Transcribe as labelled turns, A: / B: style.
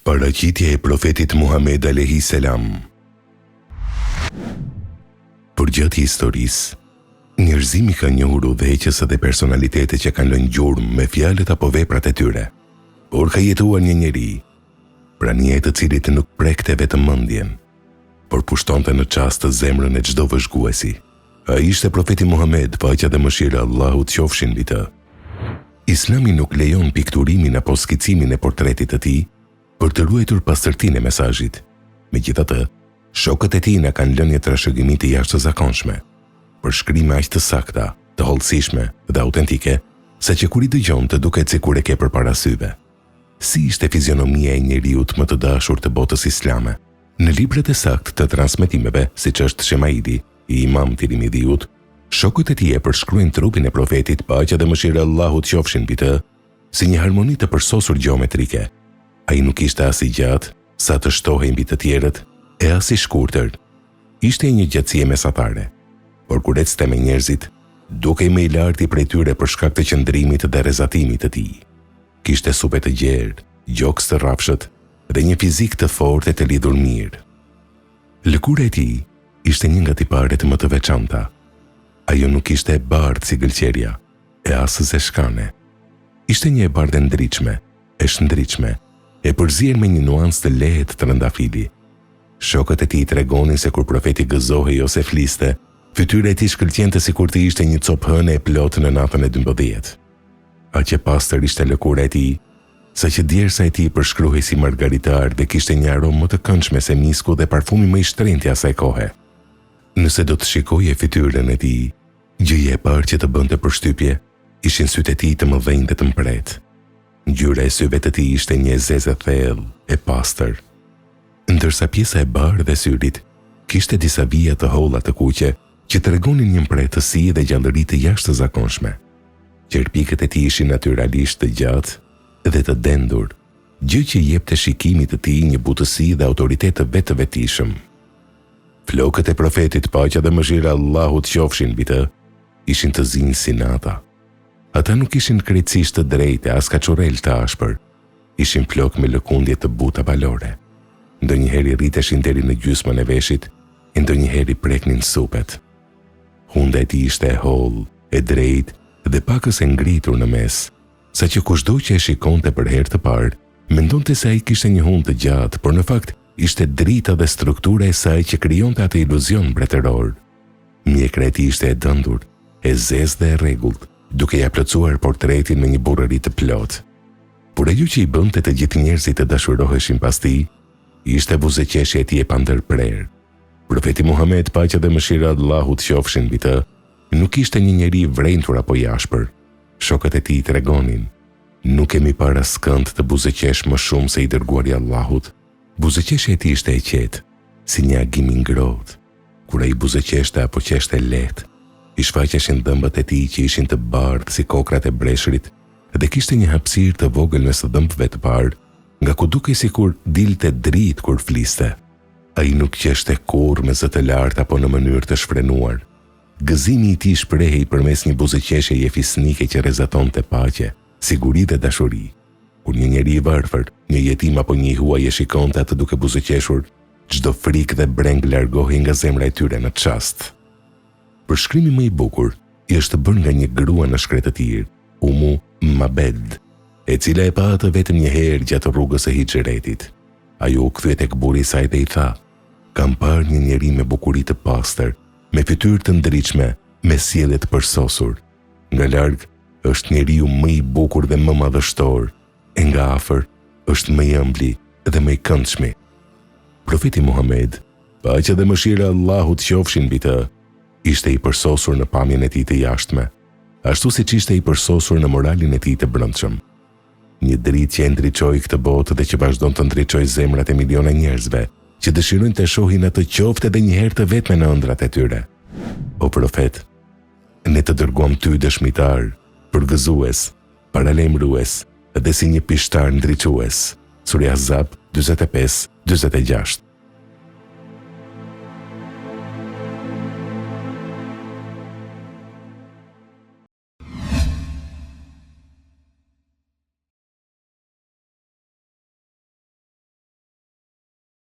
A: Paraqitja e profetit Muhammed alayhi salam. Përgjatë historisë, njerëzimi ka njohur udhëheqës dhe personalitete që kanë lënë gjurmë me fjalët apo veprat e tyre. Por ka jetuar një njeri, prania e të cilit nuk prekte vetëm mendjen, por pushtonte në çast të zemrën e çdo vëzhguesi. Ai ishte profeti Muhammed, paqja dhe mëshira e Allahut qofshin mbi të. Islami nuk lejon pikturimin apo skicimin e portretit të tij për të ruajtur pastërtinë e mesazhit. Megjithatë, shokët e tij na kanë lënë një trashëgimi të jashtëzakonshme, për shkrime aq të sakta, të hollësishme dhe autentike, saqë kur i dëgjon të duket sikur e ke përpara syve. Si ishte fizionomia e njeriut më të dashur të botës islame? Në librat e saktë të transmetimeve, siç është Shemaili i Imam Tirmidhiut, shokët e tij e përshkruajnë trupin e profetit, paqja dhe mëshira e Allahut qofshin mbi të, si një harmoni të përsosur gjeometrike. Ai nuk ishte as i gjatë sa të shtohej mbi të tjerët, e as i shkurtër. Ishte një gjatësie mesatare, por kur ecte me njerëzit, dukej më i larti prej tyre për shkak të qëndrimit dhe rrezatimit të tij. Kishte supe të gjerë, gjoks të rrafshët dhe një fizik të fortë e të lidhur mirë. Lëkura e tij ishte një nga tiparet më të veçanta. Ajo nuk ishte e bardhë si gëlqeria, e as zeshkane. Ishte një e bardhë e ndriçme, e shndriçme, e përzier me një nuancë të lehtë të rëndafili. Shokët e tij tregonin se kur profeti gëzohej ose fliste, fytyra e tij shkëlqente sikur të ishte një copë hëne e plotë në natën e 12. Aq e pastër ishte lëkura e tij, saqë djersa e tij përshkruhej si margaritar dhe kishte një aromë më të këndshme se misku dhe parfumi më i shtrenjtë i asaj kohe. Nëse do të shikoje fytyrën e tij, gjëja e parë që të bënte përshtypje ishin sytë e tij të mëdhenj dhe të mpret. Ngjyra e syve të tij ishte një zezë e thellë, e pastër, ndërsa pjesa e bardhë e syrit kishte disa vija të holla të kuqe që tregonin një mpretësi dhe gjallëri të jashtëzakonshme. Qerpikët e tij ishin natyralisht të gjatë dhe të dendur, gjë që i jepte shikimit të tij një butësi dhe autoritet të vetëvetishëm. Flokët e profetit, paqja dhe mëshira e Allahut qofshin mbi të, ishin të zinj si nata. Ata nuk ishin krejtësisht të drejtë as kaçurel të ashpër, ishin flok me lëkundje të buta valore. Ndonjëherë rriteshin deri në gjysmën e veshit, e ndonjëherë preknin supet. Hunda e tij ishte e hollë, e drejtë dhe pakës e ngritur në mes, saqë kushdo që e shikonte për herë të parë, mendonte se ai kishte një hundë të gjatë, por në fakt ishte drita dhe struktura e saj që krijonte atë iluzion mbretëror. Mjekra e tij ishte e dëndur, e zezë dhe e rregullt, duke ja plotësuar portretin me një burrëri të plotë. Por ajo që i bënte të gjithë njerëzit të dashuroheshin pas tij, ishte buzëqeshja e tij e pandërprerë. Profeti Muhammed, paqja dhe mëshira e Allahut qofshin mbi të, nuk ishte një njeri i vrentur apo i ashpër. Shokët e tij tregonin: nuk kemi para skënd të buzëqesh më shumë se i dërguari i Allahut. Buzëqeshja e tij ishte e qetë, si një agim i ngrohtë. Kur ai buzëqeshte apo qeshte lehtë, i shfaqeshin dhëmbët e tij që ishin të bardhë si kokrat e breshrit dhe kishte një hapësirë të vogël mes dhëmbëve të parë, nga ku dukej sikur dilte dritë kur fliste. Ai nuk qeshte kurrë me zë të lartë apo në mënyrë të shfrenuar. Gëzimi i tij shprehej përmes një buzëqeshjeje fisnike që rrezatonte paqe, siguri dhe dashuri. Kur një njeri i varfër, një jetim apo një i huaj e shikonte atë duke buzëqeshur, çdo frikë dhe breng largohej nga zemra e tyre në çast. Përshkrimi më i bukur i është bërë nga një grua në shkretëtir, Umu Mabed, e cila e pa atë vetëm një herë gjatë rrugës së Hixheretit. Ajo u kthye tek burri i saj dhe i tha: "Kam parë një njeri me bukuri të pastër, me fytyrë të ndriçme, me sjellje të përsosur. Nga larg është njeriu më i bukur dhe më madhështor, e nga afër është më i ëmbël dhe më i këndshëm." Profeti Muhammed, paqja dhe mëshira e Allahut qofshin mbi të, ishte i përsosur në pamjen e tij të jashtme, ashtu siç ishte i përsosur në moralin e tij të brendshëm. Një dritë që e ndriçoi këtë botë dhe që vazhdon të ndriçojë zemrat e miliona njerëzve që dëshirojnë të shohin atë qoftë edhe një herë të vetme në ëndrat e tyre. O profet, ne të dërguam ty dëshmitar, përgëzues, paralajmërues dhe si një pishtar ndriçues. Surja Ahzab 45-46.